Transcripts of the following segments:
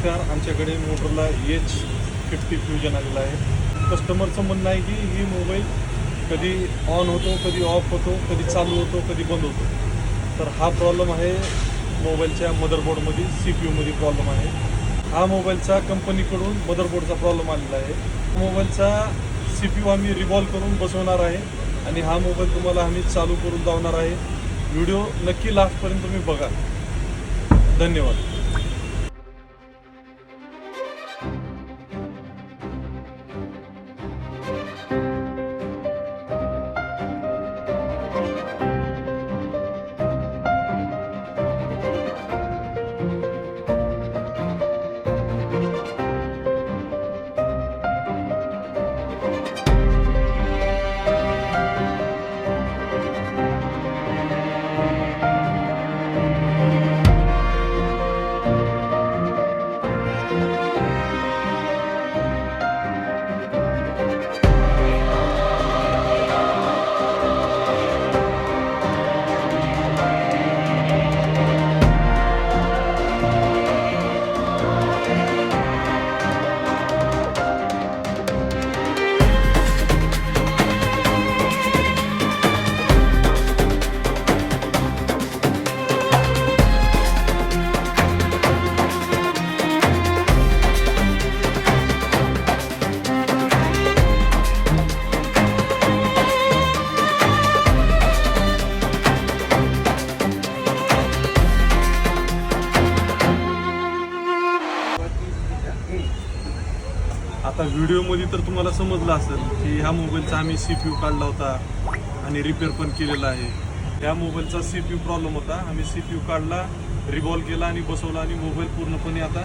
नमस्कार. आमच्याकडे Motorola H50 fusion आलेला आहे. कस्टमरचं म्हणणं आहे की ही मोबाईल कधी ऑन होतो, कधी ऑफ होतो, कधी चालू होतो, कधी बंद होतो. तर हा प्रॉब्लेम आहे मोबाईलच्या मदरबोर्डमध्ये, CPU मध्ये प्रॉब्लेम आहे. हा मोबाईलचा कंपनीकडून मदरबोर्डचा प्रॉब्लेम आलेला आहे. मोबाईलचा CPU आम्ही रिव्हॉल्व करून बसवणार आहे आणि हा मोबाईल तुम्हाला आम्ही चालू करून लावणार आहे. व्हिडिओ नक्की लास्टपर्यंत तुम्ही बघा. धन्यवाद. आता व्हिडिओमध्ये तर तुम्हाला समजलं असेल की ह्या मोबाईलचा आम्ही CPU काढला होता आणि रिपेअर पण केलेला आहे. ह्या मोबाईलचा CPU प्रॉब्लेम होता. आम्ही CPU काढला, रिव्हॉल्व केला आणि बसवला आणि मोबाईल पूर्णपणे आता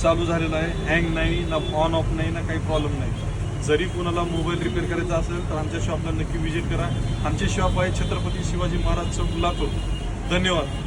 चालू झालेला आहे. हँग नाही, ना ऑन ऑफ नाही, ना काही प्रॉब्लेम नाही. जरी कोणाला मोबाईल रिपेअर करायचा असेल तर आमच्या शॉपला नक्की व्हिजिट करा. आमचे शॉप आहे छत्रपती शिवाजी महाराज चौक, लातूर. धन्यवाद.